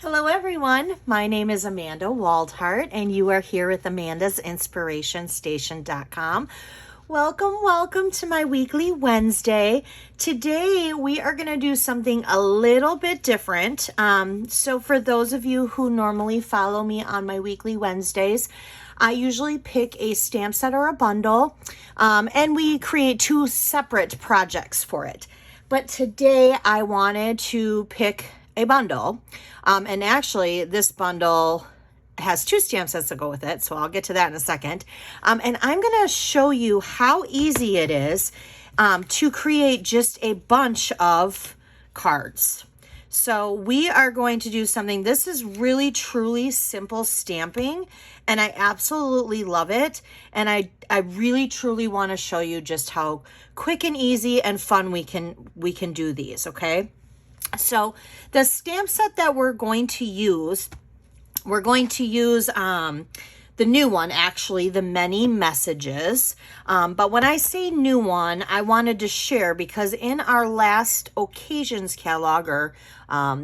Hello everyone, my name is Amanda Waldhart and you are here with Amanda'sInspirationStation.com. Welcome to my weekly Wednesday. Today we are going to do something a little bit different. So for those of you who normally follow me on my weekly Wednesdays, I usually pick a stamp set or a bundle, and we create two separate projects for it. But today I wanted to pick a bundle, and actually this bundle has two stamp sets to go with it, so I'll get to that in a second. And I'm going to show you how easy it is to create just a bunch of cards. So we are going to do something, this is really truly simple stamping, and I absolutely love it. And I really truly want to show you just how quick and easy and fun we can do these, okay? So the stamp set that we're going to use the new one, actually, the Many Messages. But when I say new one, I wanted to share because in our last occasions catalog, or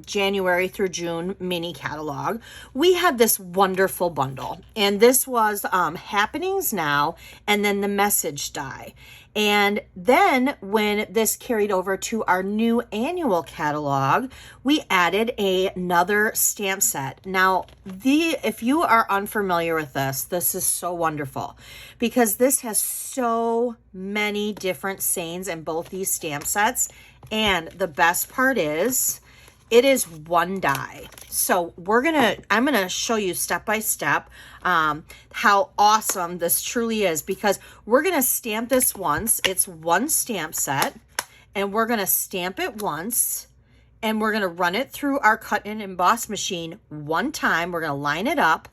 January through June mini catalog, we had this wonderful bundle. And this was Happenings Now and then the Message Die. And then when this carried over to our new annual catalog, we added another stamp set. Now, if you are unfamiliar with this is so wonderful because this has so many different sayings in both these stamp sets. And the best part is it is one die. So I'm gonna show you step by step how awesome this truly is, because we're gonna stamp this once. It's one stamp set, and we're gonna stamp it once, and we're gonna run it through our cut and emboss machine one time. We're gonna line it up,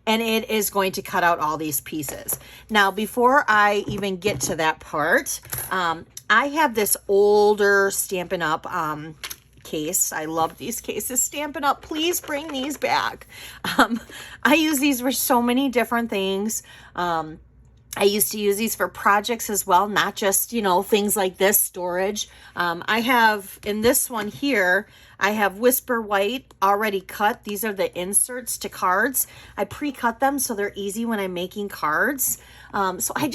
and it is going to cut out all these pieces. Now, before I even get to that part, I have this older Stampin' Up! Case. I love these cases. Stampin' Up! Please bring these back. I use these for so many different things. I used to use these for projects as well, not just, things like this, storage. I have, in this one here, I have Whisper White already cut. These are the inserts to cards. I pre-cut them so they're easy when I'm making cards. So I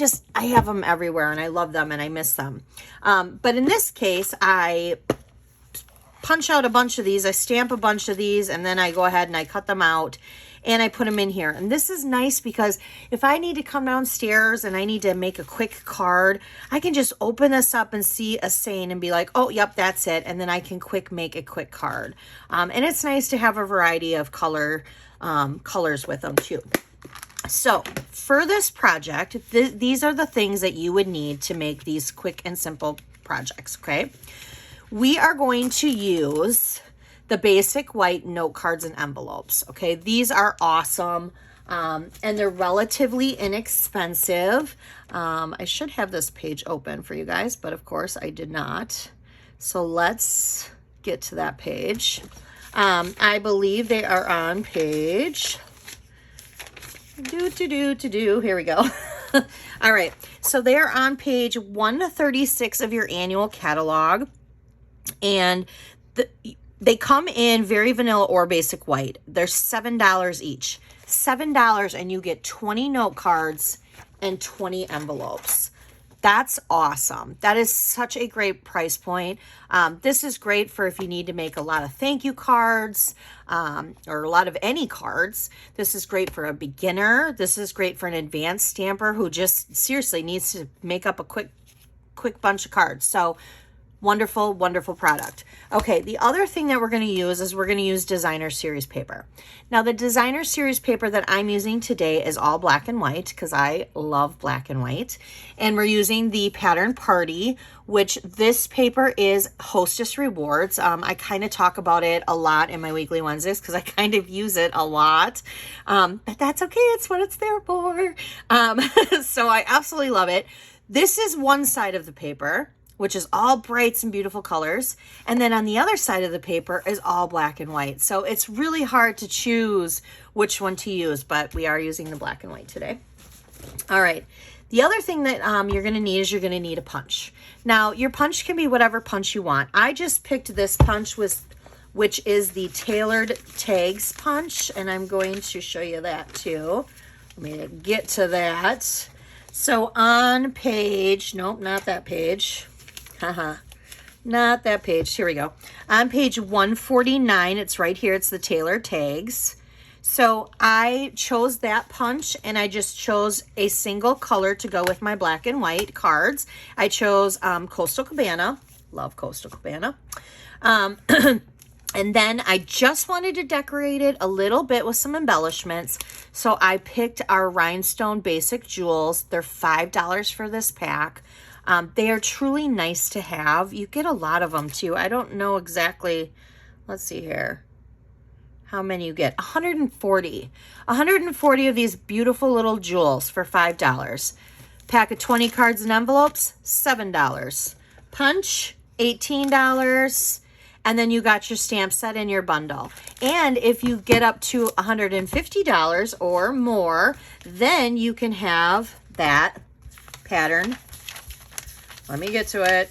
have them everywhere and I love them and I miss them. But in this case, I punch out a bunch of these, I stamp a bunch of these, and then I go ahead and I cut them out and I put them in here. And this is nice because if I need to come downstairs and I need to make a quick card, I can just open this up and see a saying and be like, oh, yep, that's it. And then I can make a quick card. And it's nice to have a variety of colors with them too. So for this project, these are the things that you would need to make these quick and simple projects, okay? We are going to use the basic white note cards and envelopes. Okay, these are awesome, and they're relatively inexpensive. I should have this page open for you guys, but of course I did not. So let's get to that page. I believe they are on page here we go. All right, so they are on page 136 of your annual catalog. And they come in very vanilla or basic white. They're $7 each. $7 and you get 20 note cards and 20 envelopes. That's awesome. That is such a great price point. This is great for if you need to make a lot of thank you cards, or a lot of any cards. This is great for a beginner. This is great for an advanced stamper who just seriously needs to make up a quick bunch of cards. So wonderful, wonderful product. Okay, the other thing that we're going to use is we're going to use designer series paper. Now, the designer series paper that I'm using today is all black and white because I love black and white. And we're using the Pattern Party, which this paper is Hostess Rewards. I kind of talk about it a lot in my weekly Wednesdays because I kind of use it a lot. But that's okay. It's what it's there for. So I absolutely love it. This is one side of the paper, which is all brights and beautiful colors. And then on the other side of the paper is all black and white. So it's really hard to choose which one to use, but we are using the black and white today. All right. The other thing that you're going to need is you're going to need a punch. Now, your punch can be whatever punch you want. I just picked this punch with which is the Tailored Tags punch, and I'm going to show you that too. Let me get to that. So on page, nope, not that page. Haha. Not that page. Here we go. On page 149, it's right here. It's the Tailored Tags. So I chose that punch, and I just chose a single color to go with my black and white cards. I chose Coastal Cabana. Love Coastal Cabana. And then I just wanted to decorate it a little bit with some embellishments. So I picked our Rhinestone Basic Jewels. They're $5 for this pack. They are truly nice to have. You get a lot of them too. I don't know exactly, let's see here, how many you get. 140. 140 of these beautiful little jewels for $5. Pack of 20 cards and envelopes, $7. Punch, $18. And then you got your stamp set in your bundle. And if you get up to $150 or more, then you can have that pattern. Let me get to it.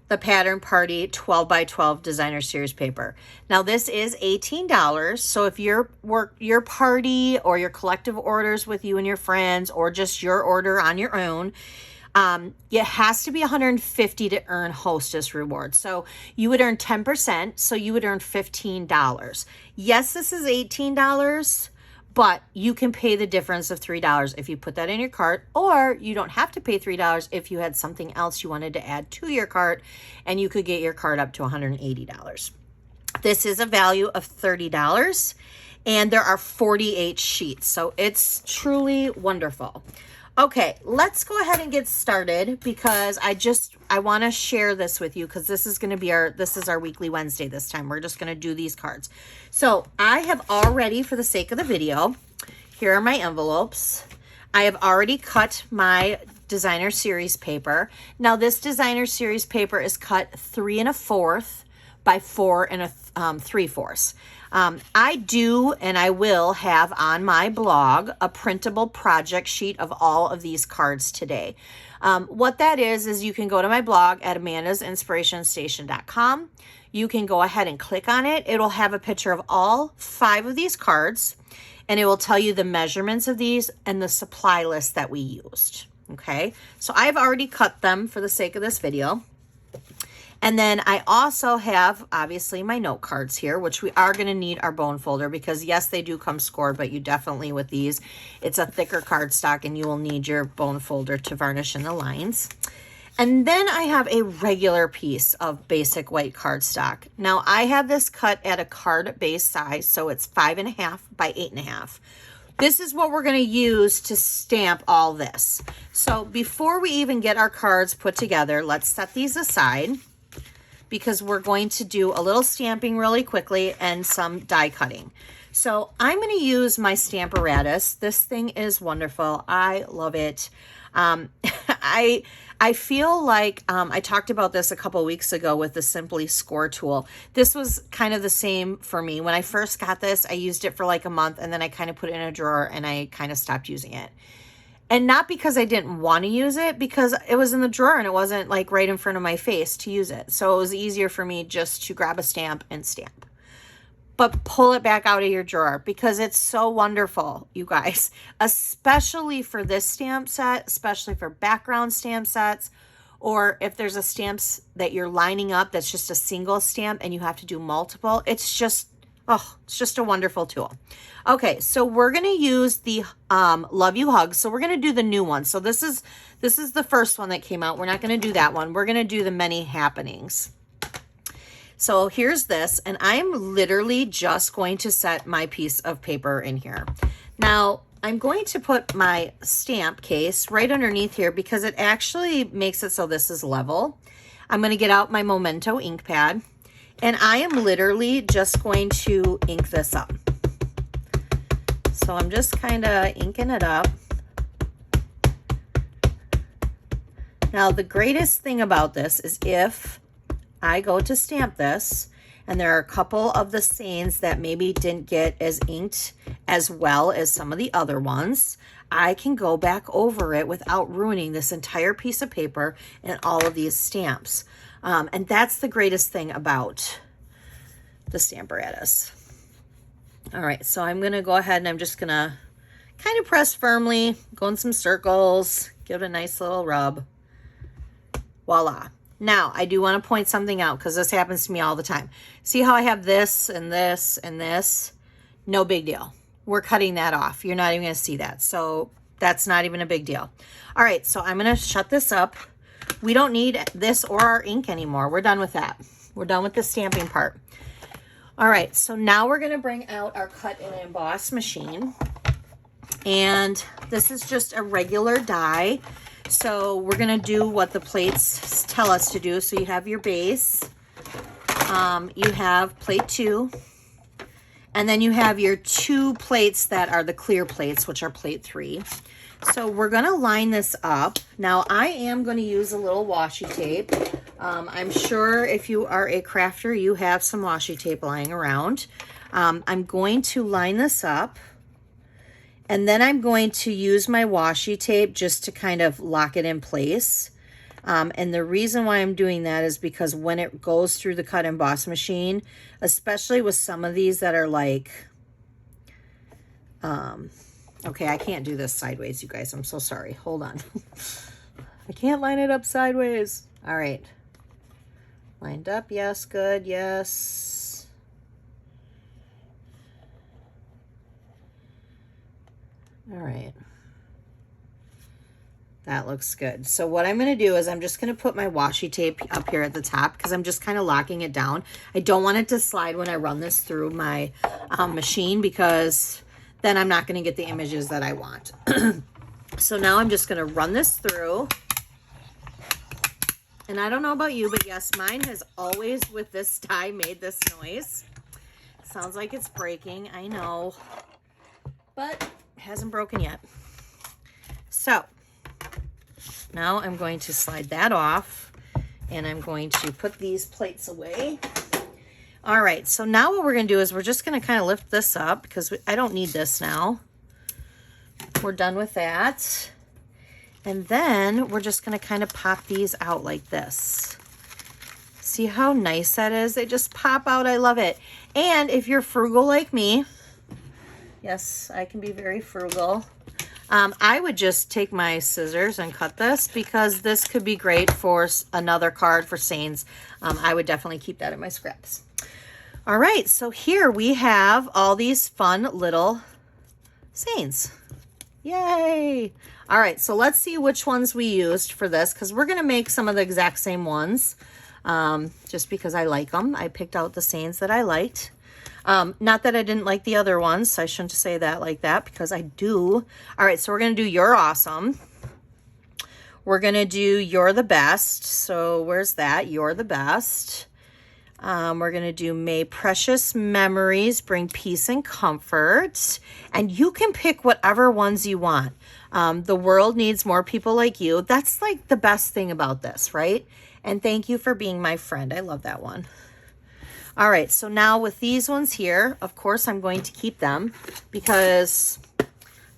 The Pattern Party 12 by 12 Designer Series paper. Now this is $18. So if your party or your collective orders with you and your friends, or just your order on your own, it has to be $150 to earn hostess rewards. So you would earn 10%, so you would earn $15. Yes, this is $18, but you can pay the difference of $3 if you put that in your cart, or you don't have to pay $3 if you had something else you wanted to add to your cart, and you could get your cart up to $180. This is a value of $30, and there are 48 sheets, so it's truly wonderful. Okay, let's go ahead and get started, because I want to share this with you, because this is going to be our weekly Wednesday this time. We're just going to do these cards. So I have already, for the sake of the video, here are my envelopes. I have already cut my Designer Series paper. Now this Designer Series paper is cut 3 1/4 by 4 3/4. I do, and I will have on my blog a printable project sheet of all of these cards today. What that is you can go to my blog at amandasinspirationstation.com. You can go ahead and click on it. It'll have a picture of all 5 of these cards, and it will tell you the measurements of these and the supply list that we used. Okay, so I've already cut them for the sake of this video. And then I also have, obviously, my note cards here, which we are going to need our bone folder, because yes, they do come scored, but you definitely, with these, it's a thicker cardstock, and you will need your bone folder to varnish in the lines. And then I have a regular piece of basic white cardstock. Now I have this cut at a card base size, so it's 5 1/2 by 8 1/2. This is what we're going to use to stamp all this. So before we even get our cards put together, let's set these aside, because we're going to do a little stamping really quickly and some die cutting. So I'm going to use my Stamparatus. This thing is wonderful. I love it. I feel like I talked about this a couple weeks ago with the Simply Score tool. This was kind of the same for me. When I first got this, I used it for like a month, and then I kind of put it in a drawer and I kind of stopped using it. And not because I didn't want to use it, because it was in the drawer and it wasn't like right in front of my face to use it. So it was easier for me just to grab a stamp and stamp. But pull it back out of your drawer, because it's so wonderful, you guys, especially for this stamp set, especially for background stamp sets, or if there's a stamps that you're lining up that's just a single stamp and you have to do multiple. It's just a wonderful tool. Okay, so we're going to use the Love You Hug. So we're going to do the new one. So this is the first one that came out. We're not going to do that one. We're going to do the Many Happenings. So here's this, and I'm literally just going to set my piece of paper in here. Now, I'm going to put my stamp case right underneath here, because it actually makes it so this is level. I'm going to get out my Memento ink pad, and I am literally just going to ink this up. So I'm just kind of inking it up. Now, the greatest thing about this is if I go to stamp this, and there are a couple of the stains that maybe didn't get as inked as well as some of the other ones, I can go back over it without ruining this entire piece of paper and all of these stamps. And that's the greatest thing about the Stamparatus. All right, so I'm gonna go ahead and I'm just gonna kind of press firmly, go in some circles, give it a nice little rub. Voila. Now, I do want to point something out because this happens to me all the time. See how I have this and this and this? No big deal. We're cutting that off. You're not even going to see that. So that's not even a big deal. All right, so I'm going to shut this up. We don't need this or our ink anymore. We're done with that. We're done with the stamping part. All right, so now we're going to bring out our cut and emboss machine. And this is just a regular die. So we're going to do what the plates tell us to do. So you have your base, you have plate 2, and then you have your 2 plates that are the clear plates, which are plate 3. So we're going to line this up. Now I am going to use a little washi tape. I'm sure if you are a crafter, you have some washi tape lying around. I'm going to line this up. And then I'm going to use my washi tape just to kind of lock it in place. And the reason why I'm doing that is because when it goes through the cut and emboss machine, especially with some of these that are like, okay, I can't do this sideways, you guys. I'm so sorry. Hold on. I can't line it up sideways. All right. Lined up. Yes. Good. Yes. All right, that looks good. So what I'm going to do is I'm just going to put my washi tape up here at the top because I'm just kind of locking it down. I don't want it to slide when I run this through my machine because then I'm not going to get the images that I want. So now I'm just going to run this through. And I don't know about you, but yes, mine has always with this die made this noise. Sounds like it's breaking, I know, but hasn't broken yet. So now I'm going to slide that off and I'm going to put these plates away. All right, so now what we're going to do is we're just going to kind of lift this up because I don't need this now. We're done with that. And then we're just going to kind of pop these out like this. See how nice that is? They just pop out. I love it. And if you're frugal like me, yes, I can be very frugal. I would just take my scissors and cut this because this could be great for another card for sayings. I would definitely keep that in my scraps. All right, so here we have all these fun little sayings. Yay! All right, so let's see which ones we used for this because we're going to make some of the exact same ones just because I like them. I picked out the sayings that I liked. Not that I didn't like the other ones, so I shouldn't say that like that because I do. All right, so we're going to do You're Awesome. We're going to do You're the Best. So where's that? You're the Best. We're going to do May Precious Memories Bring Peace and Comfort. And you can pick whatever ones you want. The world needs more people like you. That's like the best thing about this, right? And thank you for being my friend. I love that one. All right, so now with these ones here, of course, I'm going to keep them because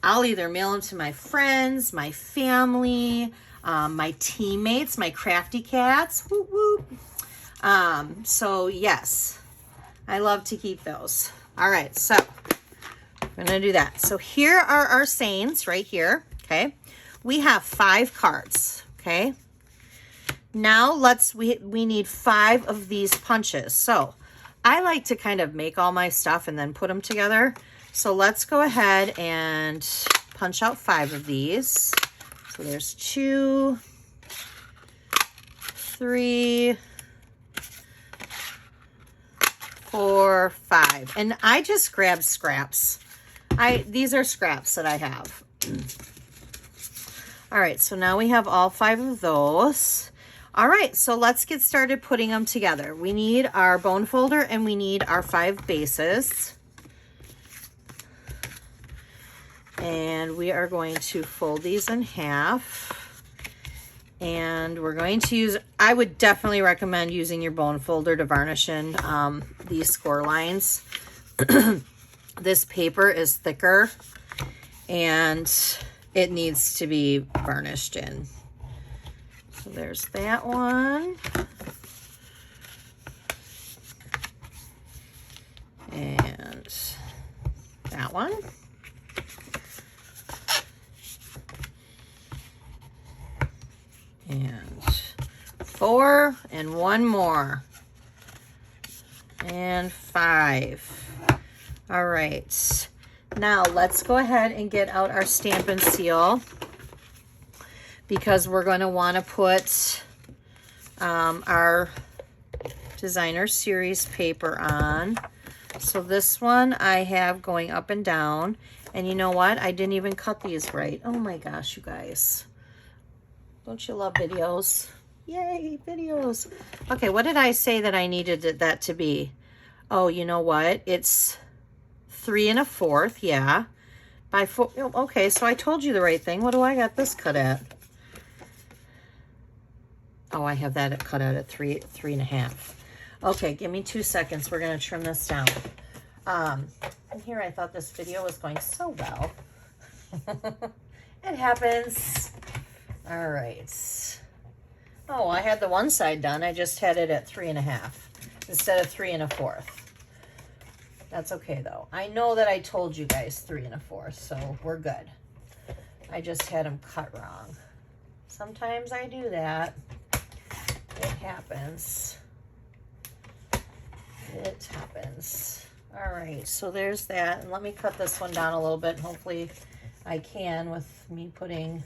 I'll either mail them to my friends, my family, my teammates, my crafty cats. Whoop, whoop. So yes, I love to keep those. All right, so I'm going to do that. So here are our sayings right here, okay? We have 5 cards, okay? Now we need 5 of these punches. So I like to kind of make all my stuff and then put them together. So let's go ahead and punch out 5 of these. So there's 2, 3, 4, 5. And I just grabbed scraps. These are scraps that I have. All right, so now we have all 5 of those. All right, so let's get started putting them together. We need our bone folder and we need our 5 bases. And we are going to fold these in half. And we're going to use, I would definitely recommend using your bone folder to varnish in these score lines. This paper is thicker and it needs to be varnished in. So there's that one. that one. And 4 and 1 more. And 5. All right. Now let's go ahead and get out our Stampin' Seal, because we're going to want to put our designer series paper on. So this one I have going up and down, and you know what? I didn't even cut these right. Oh my gosh, you guys. Don't you love videos? Yay, videos. Okay, what did I say that I needed that to be? Oh, you know what? It's 3 1/4, yeah. By 4, okay, so I told you the right thing. What do I got this cut at? Oh, I have that cut out at 3 1/2. Okay, give me 2 seconds. We're gonna trim this down. And here I thought this video was going so well. It happens. All right. Oh, I had the one side done. I just had it at 3 1/2 instead of 3 1/4. That's okay though. I know that I told you guys 3 1/4, so we're good. I just had them cut wrong. Sometimes I do that. It happens. It happens. All right, so there's that. And let me cut this one down a little bit. Hopefully I can with me putting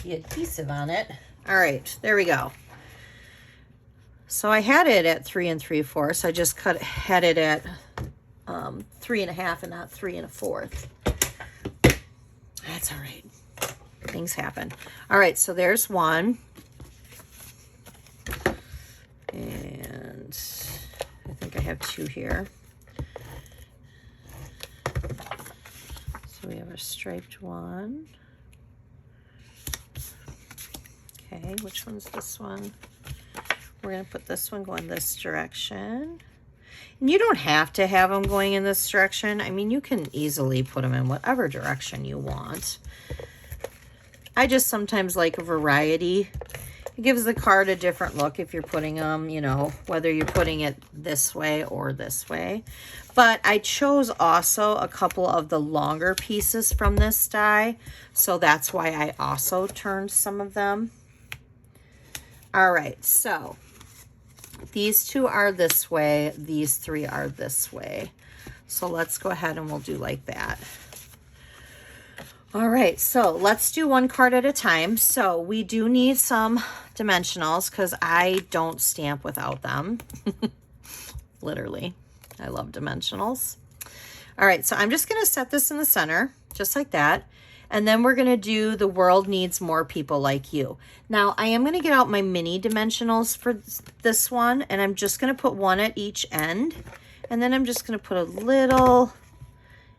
the adhesive on it. All right, there we go. So I had it at 3 3/4. I just had it at 3 1/2 and not 3 1/4. That's all right. Things happen. All right, so there's one. And I think I have 2 here. So we have a striped one. Okay, which one's this one? We're going to put this one going this direction. And you don't have to have them going in this direction. I mean, you can easily put them in whatever direction you want. I just sometimes like a variety. It gives the card a different look if you're putting them, you know, whether you're putting it this way or this way. But I chose also a couple of the longer pieces from this die, so that's why I also turned some of them. All right, so these 2 are this way, these 3 are this way. So let's go ahead and we'll do like that. All right, so let's do one card at a time. So we do need some dimensionals because I don't stamp without them. Literally, I love dimensionals. All right, so I'm just gonna set this in the center, just like that. And then we're gonna do the world needs more people like you. Now I am gonna get out my mini dimensionals for this one, and I'm just gonna put one at each end. And then I'm just gonna put a little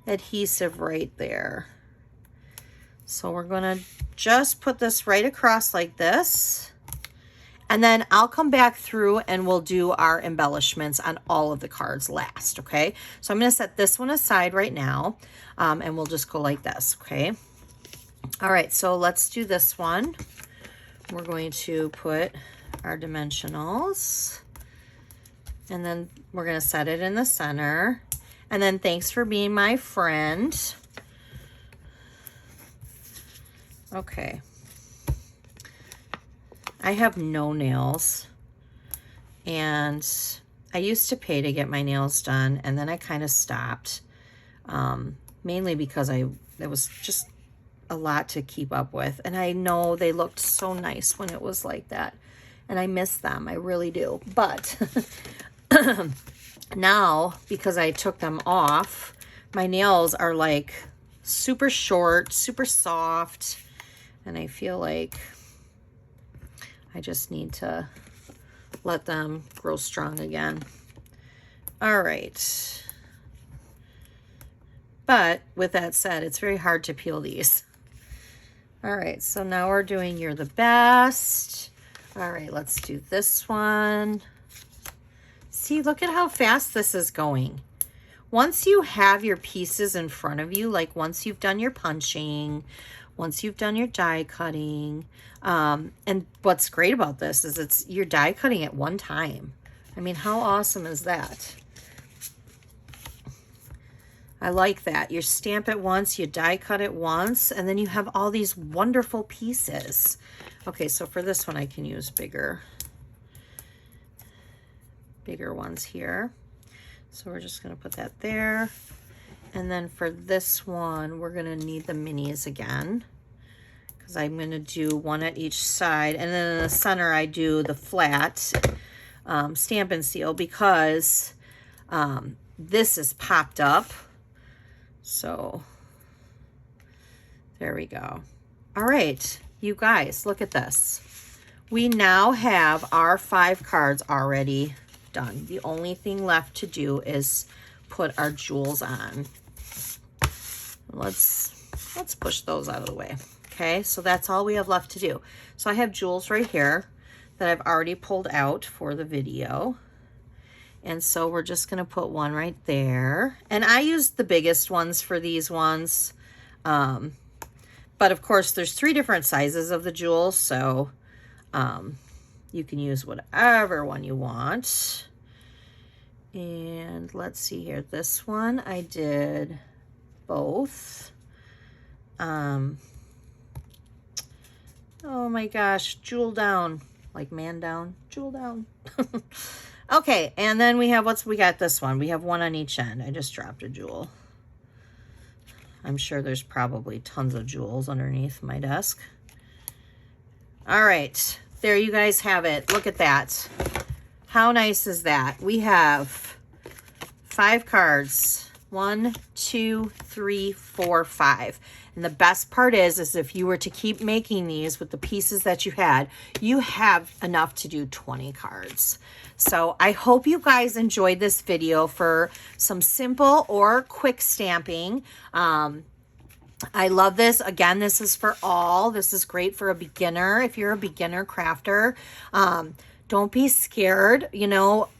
adhesive right there. So we're gonna just put this right across like this. And then I'll come back through and we'll do our embellishments on all of the cards last, okay? So I'm gonna set this one aside right now, and we'll just go like this, okay? All right, so let's do this one. We're going to put our dimensionals, and then we're gonna set it in the center. And then thanks for being my friend. Okay. I have no nails, and I used to pay to get my nails done, and then I kind of stopped, mainly because it was just a lot to keep up with, and I know they looked so nice when it was like that, and I miss them, I really do. But now, because I took them off, my nails are like super short, super soft, and I feel like I just need to let them grow strong again. All right. But with that said, it's very hard to peel these. All right, so now we're doing You're the Best. All right, let's do this one. See, look at how fast this is going. Once you have your pieces in front of you, like once you've done your punching, once you've done your die cutting, and what's great about this is you're die cutting at one time. I mean, how awesome is that? I like that. You stamp it once, you die cut it once, and then you have all these wonderful pieces. Okay, so for this one, I can use bigger ones here. So we're just going to put that there. And then for this one, we're going to need the minis again, because I'm going to do one at each side. And then in the center, I do the flat Stampin' Seal, because this is popped up. So there we go. All right, you guys, look at this. We now have our 5 cards already done. The only thing left to do is put our jewels on. Let's push those out of the way. Okay, so that's all we have left to do. So I have jewels right here that I've already pulled out for the video. And so we're just going to put one right there. And I used the biggest ones for these ones. But of course, there's 3 different sizes of the jewels. So you can use whatever one you want. And let's see here. This one, I did both. Oh my gosh, jewel down. Like man down, jewel down. Okay, and then we have, we got this one. We have one on each end. I just dropped a jewel. I'm sure there's probably tons of jewels underneath my desk. All right, there you guys have it. Look at that. How nice is that? We have 5 cards. 1, 2, 3, 4, 5. And the best part is if you were to keep making these with the pieces that you had, you have enough to do 20 cards. So I hope you guys enjoyed this video for some simple or quick stamping. I love this. Again, this is for all. This is great for a beginner. If you're a beginner crafter, don't be scared, you know,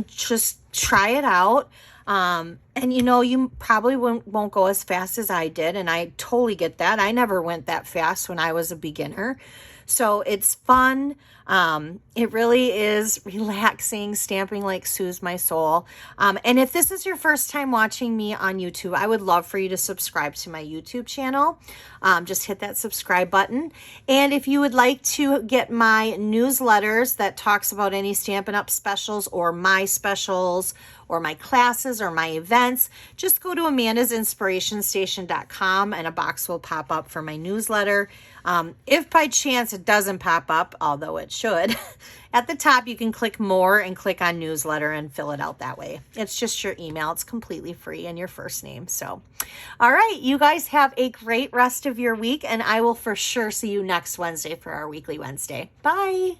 just try it out. And you know, you probably won't go as fast as I did. And I totally get that. I never went that fast when I was a beginner. So it's fun. It really is relaxing. Stamping like soothes my soul. And if this is your first time watching me on YouTube, I would love for you to subscribe to my YouTube channel. Just hit that subscribe button. And if you would like to get my newsletters that talks about any Stampin' Up specials or my specials or my classes or my events, just go to amandasinspirationstation.com and a box will pop up for my newsletter. If by chance it doesn't pop up, although it should, at the top you can click more and click on newsletter and fill it out that way. It's just your email. It's completely free and your first name. So, all right, you guys have a great rest of your week, and I will for sure see you next Wednesday for our Weekly Wednesday. Bye.